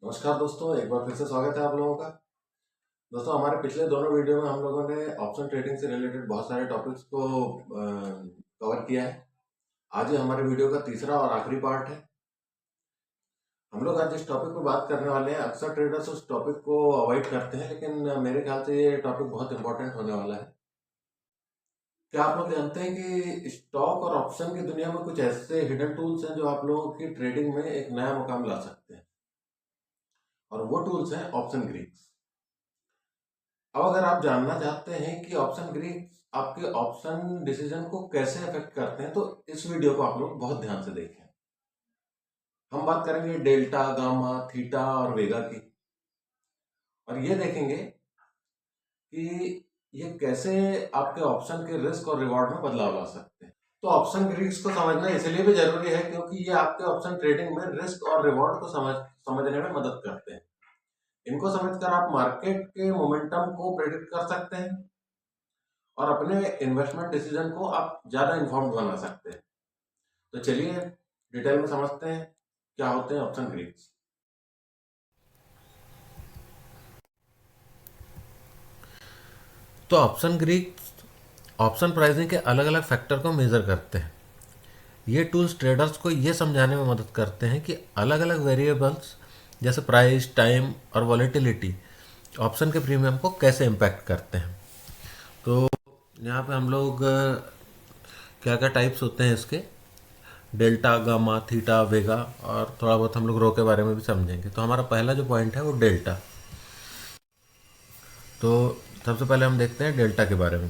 नमस्कार दोस्तों, एक बार फिर से स्वागत है आप लोगों का। दोस्तों, हमारे पिछले दोनों वीडियो में हम लोगों ने ऑप्शन ट्रेडिंग से रिलेटेड बहुत सारे टॉपिक्स को कवर किया है। आज ये हमारे वीडियो का तीसरा और आखिरी पार्ट है। हम लोग आज जिस टॉपिक पर बात करने वाले हैं, अक्सर ट्रेडर्स उस टॉपिक को अवॉइड करते हैं, लेकिन मेरे ख्याल से ये टॉपिक बहुत इंपॉर्टेंट होने वाला है। क्या आप लोग जानते हैं कि स्टॉक और ऑप्शन की दुनिया में कुछ ऐसे हिडन टूल्स हैं जो आप लोगों की ट्रेडिंग में एक नया मुकाम ला सकते हैं, और वो टूल्स हैं ऑप्शन ग्रीक्स। अब अगर आप जानना चाहते हैं कि ऑप्शन ग्रीक्स आपके ऑप्शन डिसीजन को कैसे अफेक्ट करते हैं, तो इस वीडियो को आप लोग बहुत ध्यान से देखें। हम बात करेंगे डेल्टा, गामा, थीटा और वेगा की, और ये देखेंगे कि ये कैसे आपके ऑप्शन के रिस्क और रिवॉर्ड में बदलाव ला सकते हैं। तो ऑप्शन ग्रीक्स को समझना इसलिए भी जरूरी है क्योंकि ये आपके ऑप्शन ट्रेडिंग में रिस्क और रिवॉर्ड को समझने में मदद करते हैं। इनको समझकर आप मार्केट के मोमेंटम को प्रेडिक्ट कर सकते हैं और अपने इन्वेस्टमेंट डिसीजन को आप ज़्यादा इन्फॉर्म्ड बना सकते हैं। तो चलिए डिटेल में समझते हैं क्या होते हैं ऑप्शन ग्रीक्स। तो ऑप्शन ग्रीक्स ऑप्शन प्राइसिंग के अलग अलग फैक्टर को मेज़र करते हैं। ये टूल्स ट्रेडर्स को ये समझाने में मदद करते हैं कि अलग अलग वेरिएबल्स जैसे प्राइस, टाइम और वॉलेटिलिटी ऑप्शन के प्रीमियम को कैसे इम्पैक्ट करते हैं। तो यहाँ पे हम लोग क्या क्या टाइप्स होते हैं इसके, डेल्टा, गामा, थीटा, वेगा, और थोड़ा बहुत हम लोग रो के बारे में भी समझेंगे। तो हमारा पहला जो पॉइंट है वो डेल्टा। तो सबसे पहले हम देखते हैं डेल्टा के बारे में।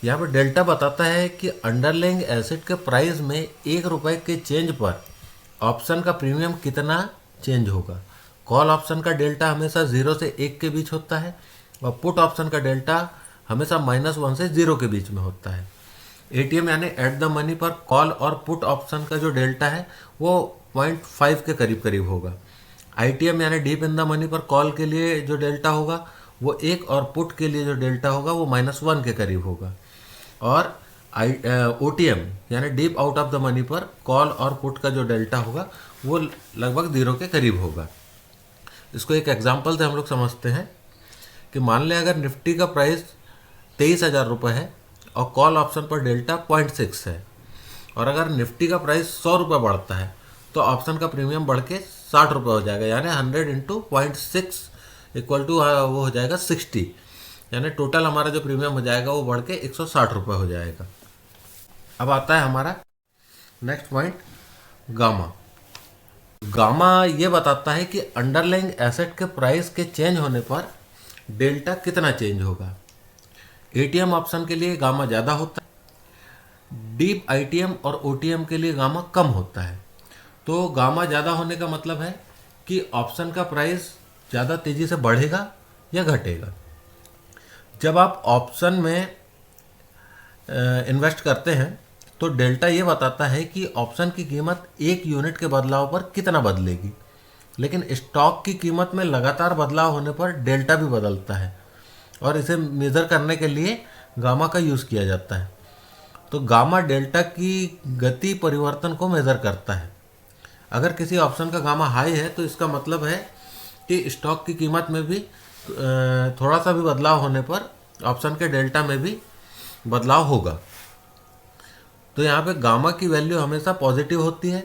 यहाँ पर डेल्टा बताता है कि अंडरलाइंग एसेट के प्राइस में 1 रुपये के चेंज पर ऑप्शन का प्रीमियम कितना चेंज होगा। कॉल ऑप्शन का डेल्टा हमेशा 0 से 1 के बीच होता है, और पुट ऑप्शन का डेल्टा हमेशा -1 से 0 के बीच में होता है। एटीएम यानी एट द मनी पर कॉल और पुट ऑप्शन का जो डेल्टा है वो 0.5 के करीब करीब होगा। आईटीएम यानी डीप इन द मनी पर कॉल के लिए जो डेल्टा होगा वो 1, और पुट के लिए जो डेल्टा होगा वो -1 के करीब होगा। और ओ टी एम यानी deep out of the money पर कॉल और पुट का जो डेल्टा होगा वो लगभग 0 के करीब होगा। इसको एक एग्जांपल से हम लोग समझते हैं कि मान लें अगर निफ्टी का प्राइस 23,000 रुपये है और कॉल ऑप्शन पर डेल्टा 0.6 है, और अगर निफ्टी का प्राइस 100 रुपये बढ़ता है तो ऑप्शन का प्रीमियम बढ़ के 60 रुपये हो जाएगा, यानी 100 इंटू 0.6 इक्वल टू वो हो जाएगा 60, यानी टोटल हमारा जो प्रीमियम हो जाएगा वो बढ़ के 160 रुपये हो जाएगा। अब आता है हमारा नेक्स्ट पॉइंट, गामा। गामा ये बताता है कि अंडरलाइंग एसेट के प्राइस के चेंज होने पर डेल्टा कितना चेंज होगा। एटीएम ऑप्शन के लिए गामा ज़्यादा होता है, डीप आईटीएम और ओटीएम के लिए गामा कम होता है। तो गामा ज़्यादा होने का मतलब है कि ऑप्शन का प्राइस ज़्यादा तेज़ी से बढ़ेगा या घटेगा। जब आप ऑप्शन में इन्वेस्ट करते हैं तो डेल्टा ये बताता है कि ऑप्शन की कीमत 1 यूनिट के बदलाव पर कितना बदलेगी, लेकिन स्टॉक की कीमत में लगातार बदलाव होने पर डेल्टा भी बदलता है, और इसे मेज़र करने के लिए गामा का यूज़ किया जाता है। तो गामा डेल्टा की गति परिवर्तन को मेज़र करता है। अगर किसी ऑप्शन का गामा हाई है तो इसका मतलब है कि स्टॉक की कीमत में भी थोड़ा सा भी बदलाव होने पर ऑप्शन के डेल्टा में भी बदलाव होगा। तो यहाँ पे गामा की वैल्यू हमेशा पॉजिटिव होती है,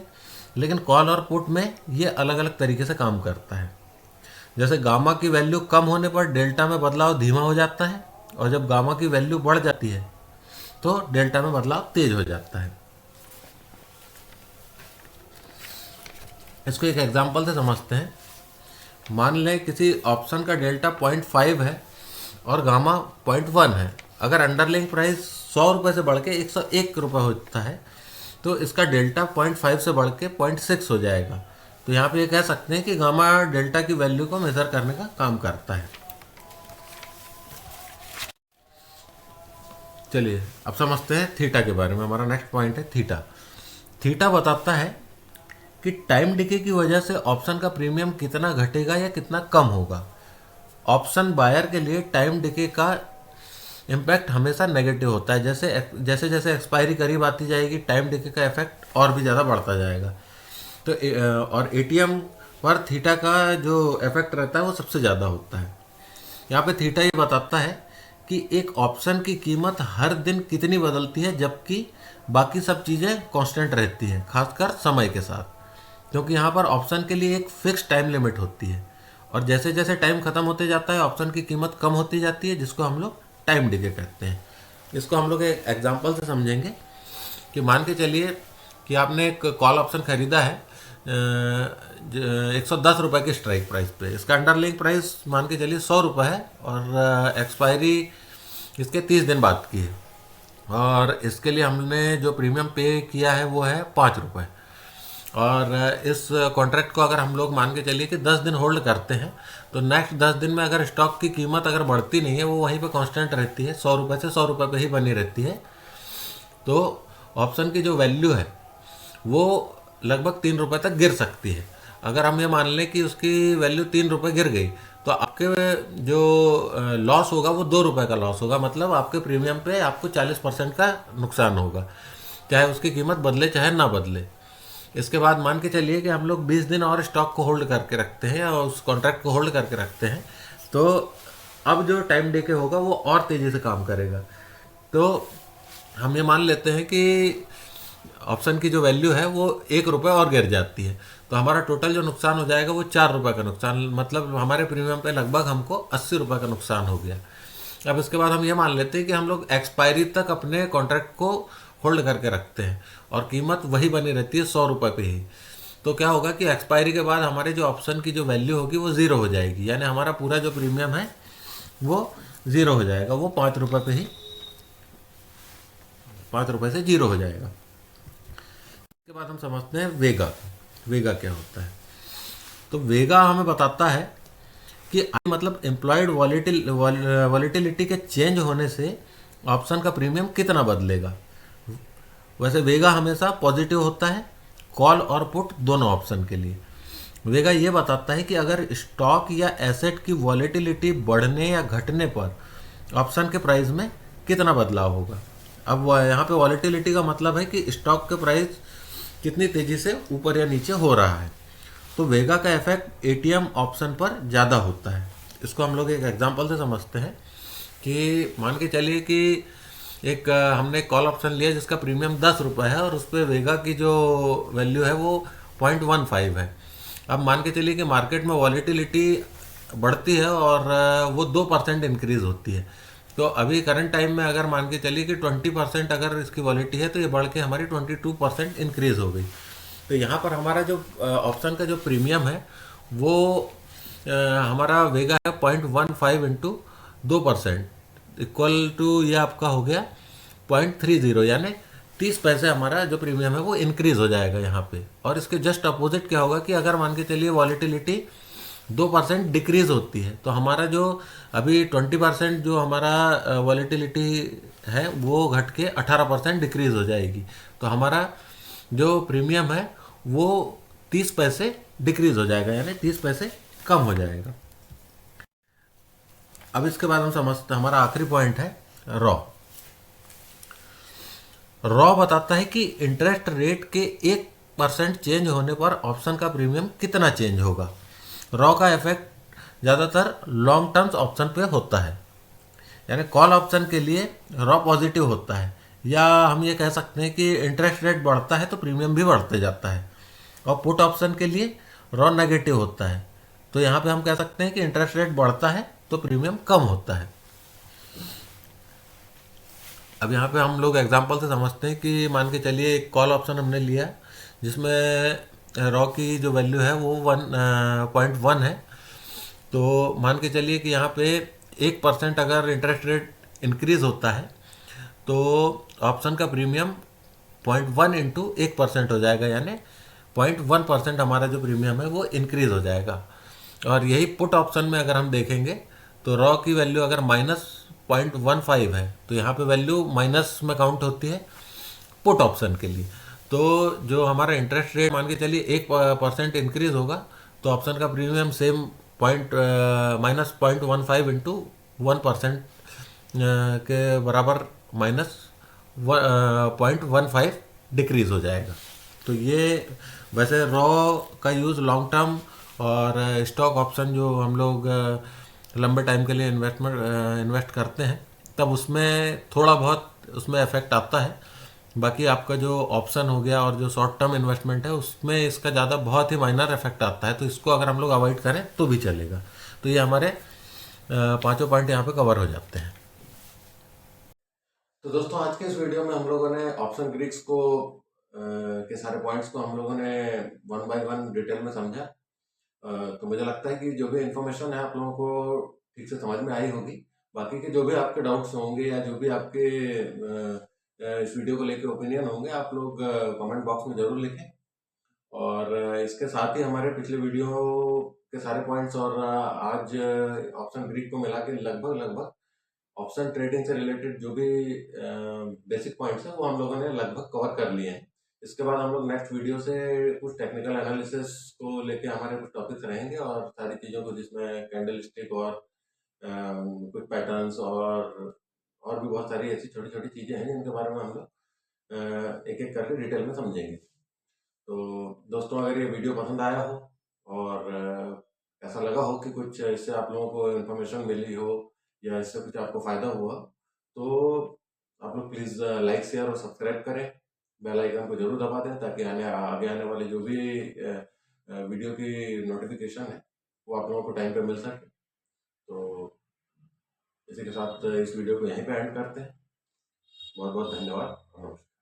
लेकिन कॉल और पुट में ये अलग अलग तरीके से काम करता है। जैसे गामा की वैल्यू कम होने पर डेल्टा में बदलाव धीमा हो जाता है, और जब गामा की वैल्यू बढ़ जाती है तो डेल्टा में बदलाव तेज हो जाता है। इसको एक एग्जांपल से समझते हैं। मान लें किसी ऑप्शन का डेल्टा 0.5 है और गामा 0.1 है। अगर अंडरलाइंग प्राइस 100 रुपये से बढ़ के 101 रुपये होता है तो इसका डेल्टा 0.5 से बढ़ के 0.6 हो जाएगा। तो यहाँ पे ये कह सकते हैं कि गामा डेल्टा की वैल्यू को मेज़र करने का काम करता है। चलिए अब समझते हैं थीटा के बारे में। हमारा नेक्स्ट पॉइंट है थीटा। थीटा बताता है कि टाइम डिके की वजह से ऑप्शन का प्रीमियम कितना घटेगा या कितना कम होगा। ऑप्शन बायर के लिए टाइम डिके का इम्पैक्ट हमेशा नेगेटिव होता है। जैसे जैसे एक्सपायरी करीब आती जाएगी टाइम डिके का इफेक्ट और भी ज़्यादा बढ़ता जाएगा। तो और एटीएम पर थीटा का जो इफेक्ट रहता है वो सबसे ज़्यादा होता है। यहाँ पे थीटा ये बताता है कि एक ऑप्शन की कीमत हर दिन कितनी बदलती है, जबकि बाकी सब चीज़ें कांस्टेंट रहती हैं, खासकर समय के साथ। क्योंकि यहाँ पर ऑप्शन के लिए एक फिक्स टाइम लिमिट होती है, और जैसे जैसे टाइम ख़त्म होते जाता है ऑप्शन की कीमत कम होती जाती है, जिसको हम लोग टाइम डिके कहते हैं। इसको हम लोग एक एग्जांपल से समझेंगे कि मान के चलिए कि आपने एक कॉल ऑप्शन खरीदा है 110 रुपये की स्ट्राइक प्राइस पे। इसका अंडरलाइंग प्राइस मान के चलिए 100 रुपये है, और एक्सपायरी इसके 30 दिन बाद की है, और इसके लिए हमने जो प्रीमियम पे किया है वो है 5 रुपये। और इस कॉन्ट्रैक्ट को अगर हम लोग मान के चलिए कि 10 दिन होल्ड करते हैं, तो नेक्स्ट 10 दिन में अगर स्टॉक की कीमत अगर बढ़ती नहीं है, वो वहीं पे कांस्टेंट रहती है, 100 रुपये से 100 रुपये पे ही बनी रहती है, तो ऑप्शन की जो वैल्यू है वो लगभग 3 रुपये तक गिर सकती है। अगर हम ये मान लें कि उसकी वैल्यू 3 रुपये गिर गई, तो आपके जो लॉस होगा वो 2 रुपये का लॉस होगा। मतलब आपके प्रीमियम पे आपको 40% का नुकसान होगा, चाहे उसकी कीमत बदले चाहे ना बदले। इसके बाद मान के चलिए कि हम लोग 20 दिन और स्टॉक को होल्ड करके रखते हैं, और उस कॉन्ट्रैक्ट को होल्ड करके रखते हैं, तो अब जो टाइम डे के होगा वो और तेज़ी से काम करेगा। तो हम ये मान लेते हैं कि ऑप्शन की जो वैल्यू है वो 1 रुपये और गिर जाती है, तो हमारा टोटल जो नुकसान हो जाएगा वो 4 रुपये का नुकसान, मतलब हमारे प्रीमियम पे लगभग हमको 80 रुपये का नुकसान हो गया। अब इसके बाद हम ये मान लेते हैं कि हम लोग एक्सपायरी तक अपने कॉन्ट्रैक्ट को होल्ड करके रखते हैं, और कीमत वही बनी रहती है 100 रुपये पे ही। तो क्या होगा कि एक्सपायरी के बाद हमारे जो ऑप्शन की जो वैल्यू होगी वो ज़ीरो हो जाएगी, यानी हमारा पूरा जो प्रीमियम है वो ज़ीरो हो जाएगा, वो 5 रुपये पे ही 5 रुपये से ज़ीरो हो जाएगा। इसके बाद हम समझते हैं वेगा। वेगा क्या होता है? तो वेगा हमें बताता है कि मतलब एम्प्लॉयड वॉलेटिलिटी के चेंज होने से ऑप्शन का प्रीमियम कितना बदलेगा। वैसे वेगा हमेशा पॉजिटिव होता है कॉल और पुट दोनों ऑप्शन के लिए। वेगा ये बताता है कि अगर स्टॉक या एसेट की वॉलेटिलिटी बढ़ने या घटने पर ऑप्शन के प्राइस में कितना बदलाव होगा। अब यहाँ पे वॉलेटिलिटी का मतलब है कि स्टॉक के प्राइस कितनी तेज़ी से ऊपर या नीचे हो रहा है। तो वेगा का इफेक्ट एटीएम ऑप्शन पर ज़्यादा होता है। इसको हम लोग एक एग्जांपल से समझते हैं कि मान के चलिए कि एक हमने कॉल ऑप्शन लिया जिसका प्रीमियम 10 रुपये है, और उस पर वेगा की जो वैल्यू है वो 0.15 है। अब मान के चलिए कि मार्केट में वॉलेटिलिटी बढ़ती है और वो 2% इंक्रीज़ होती है। तो अभी करंट टाइम में अगर मान के चलिए कि 20% अगर इसकी वॉलेटिलिटी है, तो ये बढ़ के हमारी 22% इंक्रीज़ हो गई। तो यहाँ पर हमारा जो ऑप्शन का जो प्रीमियम है वो हमारा वेगा है 0.15 इंटू 2% इक्वल टू ये आपका हो गया 0.30, यानी 30 पैसे हमारा जो प्रीमियम है वो इंक्रीज़ हो जाएगा यहाँ पे। और इसके जस्ट अपोजिट क्या होगा कि अगर मान के चलिए वॉलेटिलिटी 2% डिक्रीज़ होती है, तो हमारा जो अभी 20% जो हमारा वॉलेटिलिटी है वो घट के 18% डिक्रीज़ हो जाएगी। तो हमारा जो प्रीमियम है वो 30 पैसे डिक्रीज़ हो जाएगा, यानी 30 पैसे कम हो जाएगा। अब इसके बाद हम समझते हैं, हमारा आखिरी पॉइंट है रॉ। रॉ बताता है कि इंटरेस्ट रेट के 1% चेंज होने पर ऑप्शन का प्रीमियम कितना चेंज होगा। रॉ का इफेक्ट ज़्यादातर लॉन्ग टर्म्स ऑप्शन पे होता है, यानी कॉल ऑप्शन के लिए रॉ पॉजिटिव होता है, या हम ये कह सकते हैं कि इंटरेस्ट रेट बढ़ता है तो प्रीमियम भी बढ़ते जाता है। और पुट ऑप्शन के लिए रॉ नेगेटिव होता है, तो यहाँ पे हम कह सकते हैं कि इंटरेस्ट रेट बढ़ता है तो प्रीमियम कम होता है। अब यहाँ पे हम लोग एग्जांपल से समझते हैं कि मान के चलिए एक कॉल ऑप्शन हमने लिया जिसमें रॉ की जो वैल्यू है वो 1.1 है। तो मान के चलिए कि यहाँ पे 1% अगर इंटरेस्ट रेट इंक्रीज़ होता है तो ऑप्शन का प्रीमियम 0.1 इंटू 1% हो जाएगा, यानी 0.1% हमारा जो प्रीमियम है वो इंक्रीज़ हो जाएगा। और यही पुट ऑप्शन में अगर हम देखेंगे तो रॉ की वैल्यू अगर -0.15 है तो यहाँ पे वैल्यू माइनस में काउंट होती है पुट ऑप्शन के लिए। तो जो हमारा इंटरेस्ट रेट मान के चलिए 1% इंक्रीज़ होगा तो ऑप्शन का प्रीमियम सेम -0.15 इंटू 1% के बराबर -0.15 डिक्रीज़ हो जाएगा। तो ये वैसे रॉ का यूज़ लॉन्ग टर्म और स्टॉक ऑप्शन जो हम लोग लंबे टाइम के लिए इन्वेस्ट करते हैं, तब उसमें थोड़ा बहुत उसमें इफेक्ट आता है। बाकी आपका जो ऑप्शन हो गया और जो शॉर्ट टर्म इन्वेस्टमेंट है उसमें इसका ज़्यादा बहुत ही माइनर इफेक्ट आता है, तो इसको अगर हम लोग अवॉइड करें तो भी चलेगा। तो ये हमारे पांचों पॉइंट यहाँ पे कवर हो जाते हैं। तो दोस्तों आज के इस वीडियो में हम लोगों ने ऑप्शन ग्रीक्स को के सारे पॉइंट्स को हम लोगों ने वन बाय वन डिटेल में समझा। तो मुझे लगता है कि जो भी इंफॉर्मेशन है आप लोगों को ठीक से समझ में आई होगी। बाकी के जो भी आपके डाउट्स होंगे या जो भी आपके इस वीडियो को लेके ओपिनियन होंगे, आप लोग कमेंट बॉक्स में ज़रूर लिखें। और इसके साथ ही हमारे पिछले वीडियो के सारे पॉइंट्स और आज ऑप्शन ग्रीक को मिला के लगभग लगभग ऑप्शन ट्रेडिंग से रिलेटेड जो भी बेसिक पॉइंट्स हैं वो हम लोगों ने लगभग कवर कर लिए हैं। इसके बाद हम लोग नेक्स्ट वीडियो से कुछ टेक्निकल एनालिसिस को लेके हमारे कुछ टॉपिक्स रहेंगे और सारी चीज़ों को, जिसमें कैंडल स्टिक और कुछ पैटर्न्स और भी बहुत सारी ऐसी छोटी छोटी चीज़ें हैं जिनके बारे में हम लोग एक एक करके डिटेल में समझेंगे। तो दोस्तों अगर ये वीडियो पसंद आया हो और ऐसा लगा हो कि कुछ इससे आप लोगों को इन्फॉर्मेशन मिली हो या इससे कुछ आपको फ़ायदा हुआ, तो आप लोग प्लीज़ लाइक शेयर और सब्सक्राइब करें। बेल आइकन को जरूर दबा दें ताकि आगे आने वाले जो भी वीडियो की नोटिफिकेशन है वो आप लोगों को टाइम पे मिल सके। तो इसी के साथ इस वीडियो को यहीं पे एंड करते हैं। बहुत बहुत धन्यवाद। नमस्कार।